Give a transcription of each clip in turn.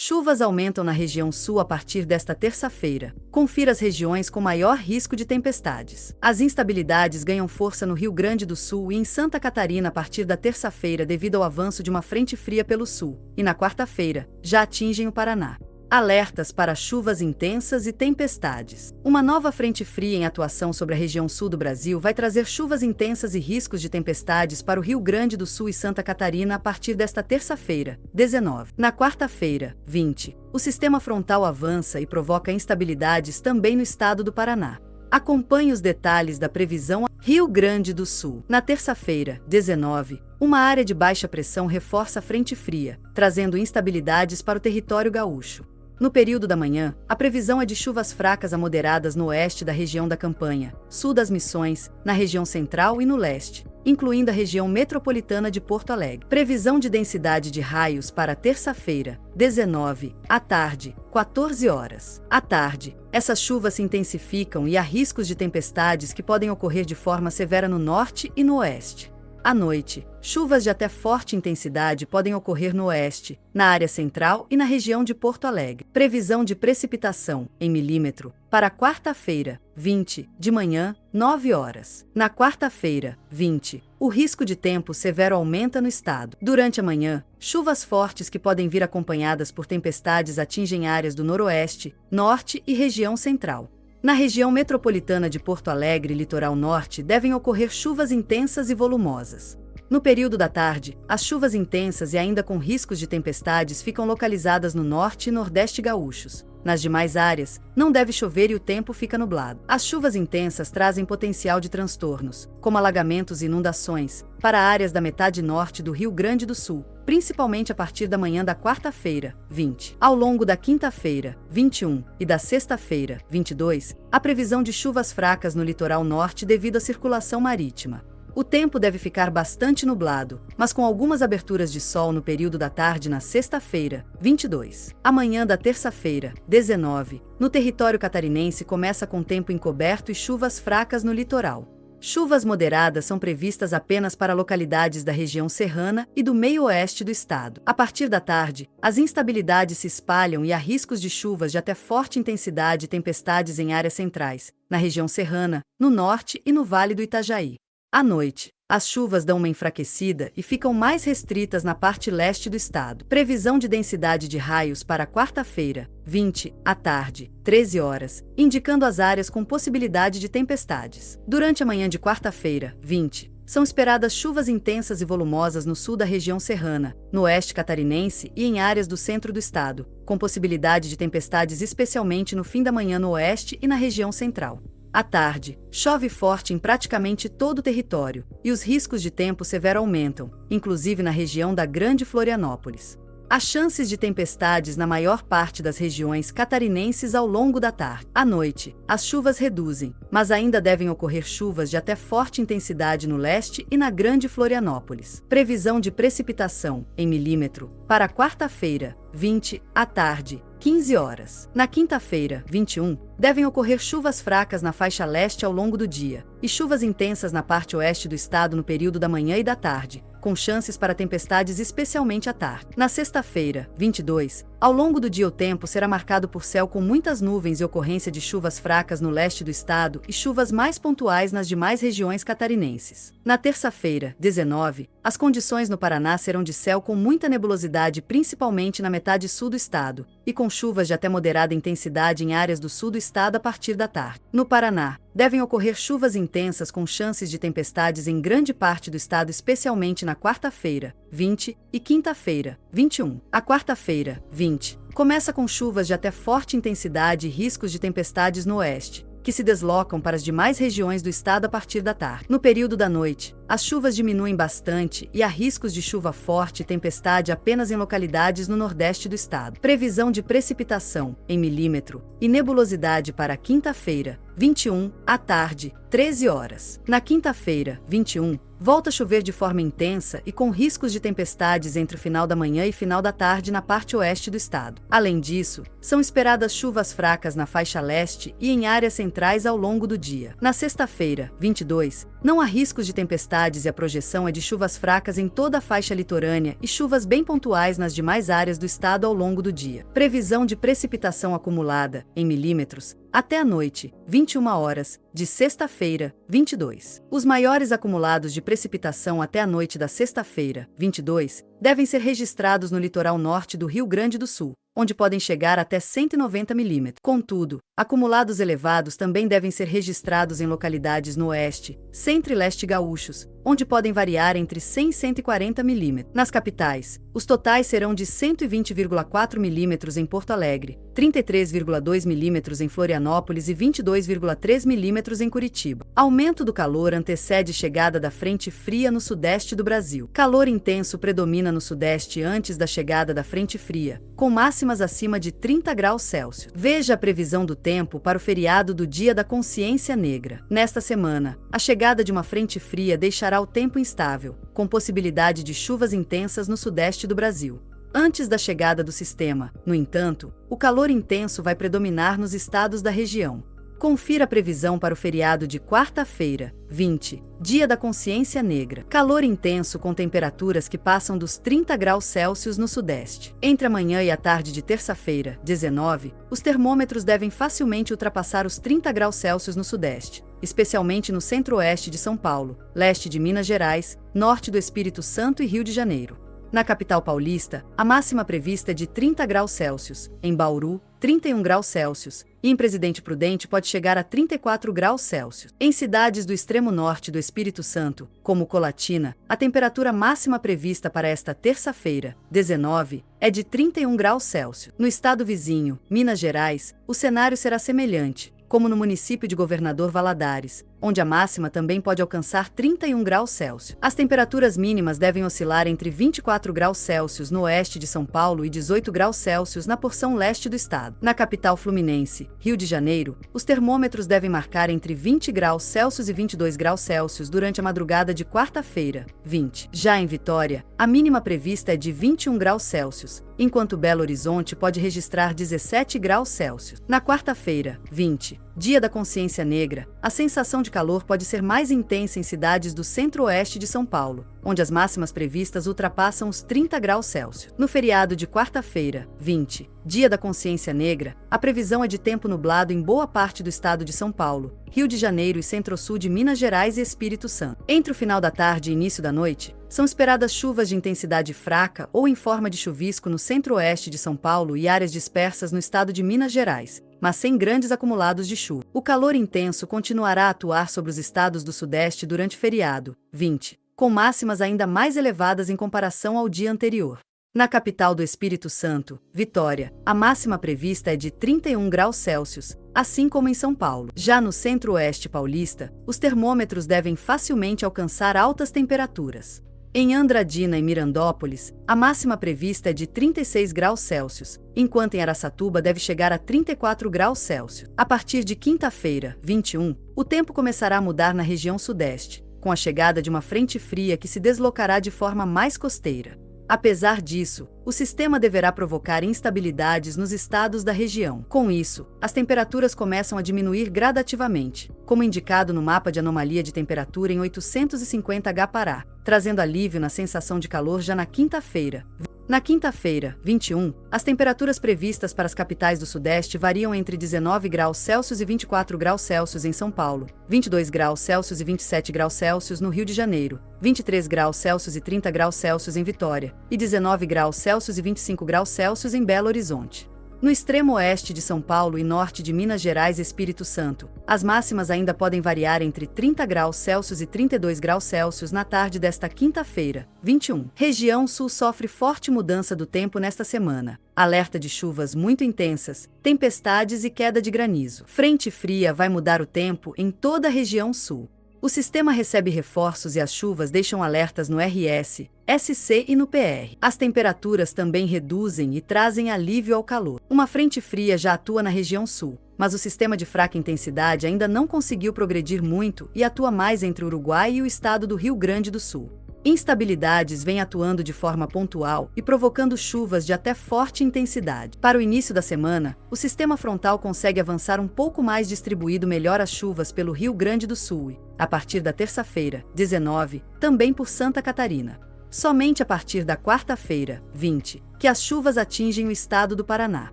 Chuvas aumentam na região sul a partir desta terça-feira. Confira as regiões com maior risco de tempestades. As instabilidades ganham força no Rio Grande do Sul e em Santa Catarina a partir da terça-feira devido ao avanço de uma frente fria pelo sul, e na quarta-feira já atingem o Paraná. Alertas para chuvas intensas e tempestades. Uma nova frente fria em atuação sobre a região sul do Brasil vai trazer chuvas intensas e riscos de tempestades para o Rio Grande do Sul e Santa Catarina a partir desta terça-feira, 19. Na quarta-feira, 20, o sistema frontal avança e provoca instabilidades também no estado do Paraná. Acompanhe os detalhes da previsão. Rio Grande do Sul. Na terça-feira, 19, uma área de baixa pressão reforça a frente fria, trazendo instabilidades para o território gaúcho. No período da manhã, a previsão é de chuvas fracas a moderadas no oeste da região da Campanha, sul das Missões, na região central e no leste, incluindo a região metropolitana de Porto Alegre. Previsão de densidade de raios para terça-feira, 19, à tarde, 14 horas. À tarde, essas chuvas se intensificam e há riscos de tempestades que podem ocorrer de forma severa no norte e no oeste. À noite, chuvas de até forte intensidade podem ocorrer no oeste, na área central e na região de Porto Alegre. Previsão de precipitação, em milímetro, para quarta-feira, 20, de manhã, 9 horas. Na quarta-feira, 20, o risco de tempo severo aumenta no estado. Durante a manhã, chuvas fortes que podem vir acompanhadas por tempestades atingem áreas do noroeste, norte e região central. Na região metropolitana de Porto Alegre e litoral norte devem ocorrer chuvas intensas e volumosas. No período da tarde, as chuvas intensas e ainda com riscos de tempestades ficam localizadas no norte e nordeste gaúchos. Nas demais áreas, não deve chover e o tempo fica nublado. As chuvas intensas trazem potencial de transtornos, como alagamentos e inundações, para áreas da metade norte do Rio Grande do Sul, principalmente a partir da manhã da quarta-feira, 20. Ao longo da quinta-feira, 21, e da sexta-feira, 22, há previsão de chuvas fracas no litoral norte devido à circulação marítima. O tempo deve ficar bastante nublado, mas com algumas aberturas de sol no período da tarde na sexta-feira, 22. A manhã da terça-feira, 19, no território catarinense começa com tempo encoberto e chuvas fracas no litoral. Chuvas moderadas são previstas apenas para localidades da região serrana e do meio-oeste do estado. A partir da tarde, as instabilidades se espalham e há riscos de chuvas de até forte intensidade e tempestades em áreas centrais, na região serrana, no norte e no Vale do Itajaí. À noite, as chuvas dão uma enfraquecida e ficam mais restritas na parte leste do estado. Previsão de densidade de raios para quarta-feira, 20, à tarde, 13 horas, indicando as áreas com possibilidade de tempestades. Durante a manhã de quarta-feira, 20, são esperadas chuvas intensas e volumosas no sul da região serrana, no oeste catarinense e em áreas do centro do estado, com possibilidade de tempestades especialmente no fim da manhã no oeste e na região central. À tarde, chove forte em praticamente todo o território, e os riscos de tempo severo aumentam, inclusive na região da Grande Florianópolis. Há chances de tempestades na maior parte das regiões catarinenses ao longo da tarde. À noite, as chuvas reduzem, mas ainda devem ocorrer chuvas de até forte intensidade no leste e na Grande Florianópolis. Previsão de precipitação, em milímetro, para quarta-feira, 20, à tarde, 15 horas. Na quinta-feira, 21, devem ocorrer chuvas fracas na faixa leste ao longo do dia, e chuvas intensas na parte oeste do estado no período da manhã e da tarde, com chances para tempestades especialmente à tarde. Na sexta-feira, 22, ao longo do dia o tempo será marcado por céu com muitas nuvens e ocorrência de chuvas fracas no leste do estado e chuvas mais pontuais nas demais regiões catarinenses. Na terça-feira, 19, as condições no Paraná serão de céu com muita nebulosidade principalmente na metade sul do estado, e com chuvas de até moderada intensidade em áreas do sul do estado a partir da tarde. No Paraná, devem ocorrer chuvas intensas com chances de tempestades em grande parte do estado, especialmente na quarta-feira, 20, e quinta-feira, 21. A quarta-feira, 20, começa com chuvas de até forte intensidade e riscos de tempestades no oeste, que se deslocam para as demais regiões do estado a partir da tarde. No período da noite, as chuvas diminuem bastante e há riscos de chuva forte e tempestade apenas em localidades no nordeste do estado. Previsão de precipitação, em milímetro, e nebulosidade para quinta-feira, 21, à tarde, 13 horas. Na quinta-feira, 21, Volta a chover de forma intensa e com riscos de tempestades entre o final da manhã e final da tarde na parte oeste do estado. Além disso, são esperadas chuvas fracas na faixa leste e em áreas centrais ao longo do dia. Na sexta-feira, 22, não há riscos de tempestades e a projeção é de chuvas fracas em toda a faixa litorânea e chuvas bem pontuais nas demais áreas do estado ao longo do dia. Previsão de precipitação acumulada, em milímetros, até a noite, 21 horas, de sexta-feira, 22. Os maiores acumulados de precipitação até a noite da sexta-feira, 22, devem ser registrados no litoral norte do Rio Grande do Sul, onde podem chegar até 190 milímetros. Contudo, acumulados elevados também devem ser registrados em localidades no oeste, centro e leste gaúchos, onde podem variar entre 100 e 140 milímetros. Nas capitais, os totais serão de 120,4 milímetros em Porto Alegre, 33,2 milímetros em Florianópolis e 22,3 milímetros em Curitiba. Aumento do calor antecede chegada da frente fria no sudeste do Brasil. Calor intenso predomina no sudeste antes da chegada da frente fria, com máximas acima de 30 graus Celsius. Veja a previsão do tempo para o feriado do Dia da Consciência Negra. Nesta semana, a chegada de uma frente fria deixará o tempo instável, com possibilidade de chuvas intensas no sudeste do Brasil. Antes da chegada do sistema, no entanto, o calor intenso vai predominar nos estados da região. Confira a previsão para o feriado de quarta-feira, 20, Dia da Consciência Negra. Calor intenso com temperaturas que passam dos 30 graus Celsius no sudeste. Entre a manhã e a tarde de terça-feira, 19, os termômetros devem facilmente ultrapassar os 30 graus Celsius no sudeste, especialmente no centro-oeste de São Paulo, leste de Minas Gerais, norte do Espírito Santo e Rio de Janeiro. Na capital paulista, a máxima prevista é de 30 graus Celsius, em Bauru, 31 graus Celsius, e em Presidente Prudente pode chegar a 34 graus Celsius. Em cidades do extremo norte do Espírito Santo, como Colatina, a temperatura máxima prevista para esta terça-feira, 19, é de 31 graus Celsius. No estado vizinho, Minas Gerais, o cenário será semelhante, como no município de Governador Valadares, onde a máxima também pode alcançar 31 graus Celsius. As temperaturas mínimas devem oscilar entre 24 graus Celsius no oeste de São Paulo e 18 graus Celsius na porção leste do estado. Na capital fluminense, Rio de Janeiro, os termômetros devem marcar entre 20 graus Celsius e 22 graus Celsius durante a madrugada de quarta-feira, 20. Já em Vitória, a mínima prevista é de 21 graus Celsius, enquanto Belo Horizonte pode registrar 17 graus Celsius. Na quarta-feira, 20, Dia da Consciência Negra, a sensação de calor pode ser mais intensa em cidades do centro-oeste de São Paulo, onde as máximas previstas ultrapassam os 30 graus Celsius. No feriado de quarta-feira, 20, Dia da Consciência Negra, a previsão é de tempo nublado em boa parte do estado de São Paulo, Rio de Janeiro e centro-sul de Minas Gerais e Espírito Santo. Entre o final da tarde e início da noite, são esperadas chuvas de intensidade fraca ou em forma de chuvisco no centro-oeste de São Paulo e áreas dispersas no estado de Minas Gerais, mas sem grandes acumulados de chuva. O calor intenso continuará a atuar sobre os estados do sudeste durante o feriado, 20, com máximas ainda mais elevadas em comparação ao dia anterior. Na capital do Espírito Santo, Vitória, a máxima prevista é de 31 graus Celsius, assim como em São Paulo. Já no centro-oeste paulista, os termômetros devem facilmente alcançar altas temperaturas. Em Andradina e Mirandópolis, a máxima prevista é de 36 graus Celsius, enquanto em Araçatuba deve chegar a 34 graus Celsius. A partir de quinta-feira, 21, o tempo começará a mudar na região sudeste, com a chegada de uma frente fria que se deslocará de forma mais costeira. Apesar disso, o sistema deverá provocar instabilidades nos estados da região. Com isso, as temperaturas começam a diminuir gradativamente, como indicado no mapa de anomalia de temperatura em 850H Pará, trazendo alívio na sensação de calor já na quinta-feira. Na quinta-feira, 21, as temperaturas previstas para as capitais do Sudeste variam entre 19 graus Celsius e 24 graus Celsius em São Paulo, 22 graus Celsius e 27 graus Celsius no Rio de Janeiro, 23 graus Celsius e 30 graus Celsius em Vitória, e 19 graus Celsius e 25 graus Celsius em Belo Horizonte. No extremo oeste de São Paulo e norte de Minas Gerais e Espírito Santo, as máximas ainda podem variar entre 30 graus Celsius e 32 graus Celsius na tarde desta quinta-feira, 21. Região Sul sofre forte mudança do tempo nesta semana. Alerta de chuvas muito intensas, tempestades e queda de granizo. Frente fria vai mudar o tempo em toda a região sul. O sistema recebe reforços e as chuvas deixam alertas no RS, SC e no PR. As temperaturas também reduzem e trazem alívio ao calor. Uma frente fria já atua na região sul, mas o sistema de fraca intensidade ainda não conseguiu progredir muito e atua mais entre o Uruguai e o estado do Rio Grande do Sul. Instabilidades vêm atuando de forma pontual e provocando chuvas de até forte intensidade. Para o início da semana, o sistema frontal consegue avançar um pouco mais distribuído melhor as chuvas pelo Rio Grande do Sul e, a partir da terça-feira, 19, também por Santa Catarina. Somente a partir da quarta-feira, 20, que as chuvas atingem o estado do Paraná.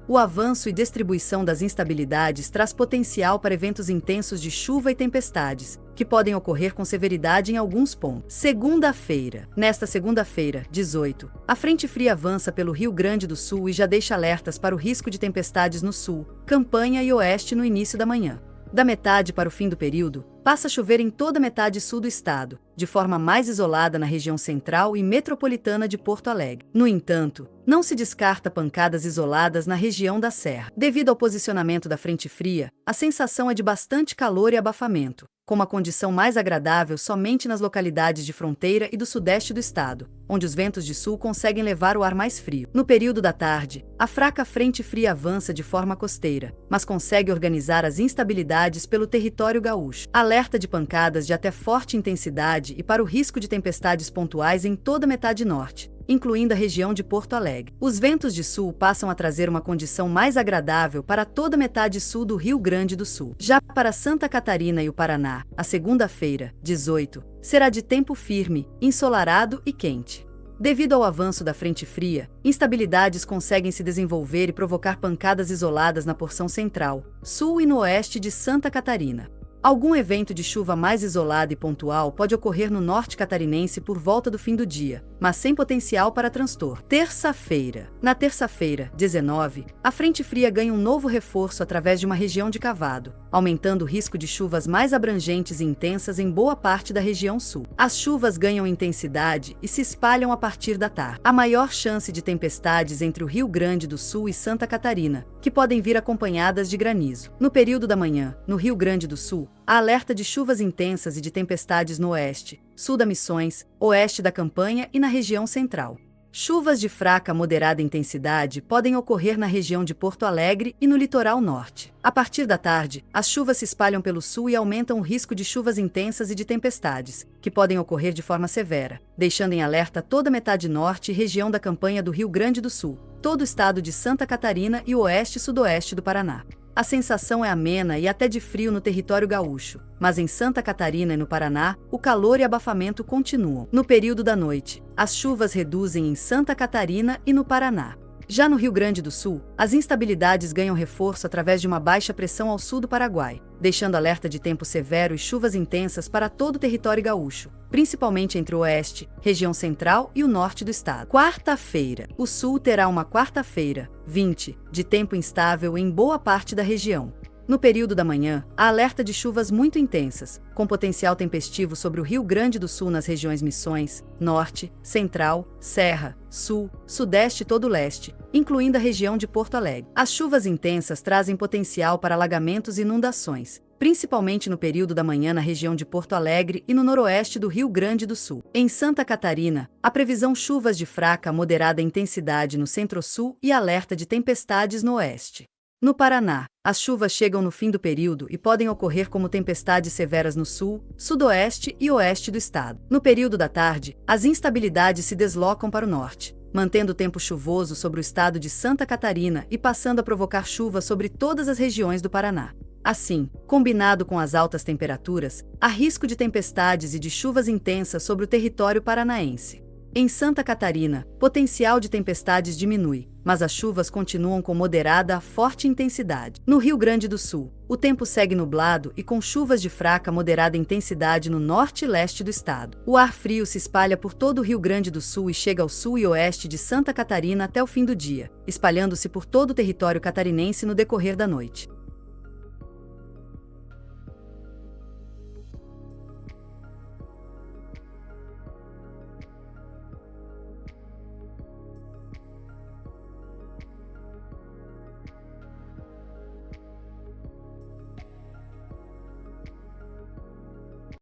O avanço e distribuição das instabilidades traz potencial para eventos intensos de chuva e tempestades, que podem ocorrer com severidade em alguns pontos. Segunda-feira. Nesta segunda-feira, 18, a frente fria avança pelo Rio Grande do Sul e já deixa alertas para o risco de tempestades no sul, Campanha e oeste no início da manhã. Da metade para o fim do período, passa a chover em toda a metade sul do estado, de forma mais isolada na região central e metropolitana de Porto Alegre. No entanto, não se descarta pancadas isoladas na região da Serra. Devido ao posicionamento da frente fria, a sensação é de bastante calor e abafamento, com uma condição mais agradável somente nas localidades de fronteira e do sudeste do estado, onde os ventos de sul conseguem levar o ar mais frio. No período da tarde, a fraca frente fria avança de forma costeira, mas consegue organizar as instabilidades pelo território gaúcho. Alerta de pancadas de até forte intensidade e para o risco de tempestades pontuais em toda a metade norte, incluindo a região de Porto Alegre. Os ventos de sul passam a trazer uma condição mais agradável para toda a metade sul do Rio Grande do Sul. Já para Santa Catarina e o Paraná, a segunda-feira, 18, será de tempo firme, ensolarado e quente. Devido ao avanço da frente fria, instabilidades conseguem se desenvolver e provocar pancadas isoladas na porção central, sul e no oeste de Santa Catarina. Algum evento de chuva mais isolado e pontual pode ocorrer no norte catarinense por volta do fim do dia, mas sem potencial para transtorno. Terça-feira. Na terça-feira, 19, a frente fria ganha um novo reforço através de uma região de cavado, aumentando o risco de chuvas mais abrangentes e intensas em boa parte da região sul. As chuvas ganham intensidade e se espalham a partir da tarde. Há maior chance de tempestades entre o Rio Grande do Sul e Santa Catarina, que podem vir acompanhadas de granizo. No período da manhã, no Rio Grande do Sul, há alerta de chuvas intensas e de tempestades no oeste, sul da Missões, oeste da Campanha e na região central. Chuvas de fraca a moderada intensidade podem ocorrer na região de Porto Alegre e no litoral norte. A partir da tarde, as chuvas se espalham pelo sul e aumentam o risco de chuvas intensas e de tempestades, que podem ocorrer de forma severa, deixando em alerta toda a metade norte e região da Campanha do Rio Grande do Sul, todo o estado de Santa Catarina e o oeste e sudoeste do Paraná. A sensação é amena e até de frio no território gaúcho, mas em Santa Catarina e no Paraná, o calor e abafamento continuam. No período da noite, as chuvas reduzem em Santa Catarina e no Paraná. Já no Rio Grande do Sul, as instabilidades ganham reforço através de uma baixa pressão ao sul do Paraguai, deixando alerta de tempo severo e chuvas intensas para todo o território gaúcho, principalmente entre o oeste, região central e o norte do estado. Quarta-feira. O sul terá uma quarta-feira, 20, de tempo instável em boa parte da região. No período da manhã, há alerta de chuvas muito intensas, com potencial tempestivo sobre o Rio Grande do Sul nas regiões Missões, Norte, Central, Serra, Sul, Sudeste e todo o Leste, incluindo a região de Porto Alegre. As chuvas intensas trazem potencial para alagamentos e inundações, principalmente no período da manhã na região de Porto Alegre e no noroeste do Rio Grande do Sul. Em Santa Catarina, há previsão chuvas de fraca a moderada intensidade no centro-sul e alerta de tempestades no oeste. No Paraná, as chuvas chegam no fim do período e podem ocorrer como tempestades severas no sul, sudoeste e oeste do estado. No período da tarde, as instabilidades se deslocam para o norte, mantendo o tempo chuvoso sobre o estado de Santa Catarina e passando a provocar chuva sobre todas as regiões do Paraná. Assim, combinado com as altas temperaturas, há risco de tempestades e de chuvas intensas sobre o território paranaense. Em Santa Catarina, potencial de tempestades diminui, mas as chuvas continuam com moderada a forte intensidade. No Rio Grande do Sul, o tempo segue nublado e com chuvas de fraca a moderada intensidade no norte e leste do estado. O ar frio se espalha por todo o Rio Grande do Sul e chega ao sul e oeste de Santa Catarina até o fim do dia, espalhando-se por todo o território catarinense no decorrer da noite.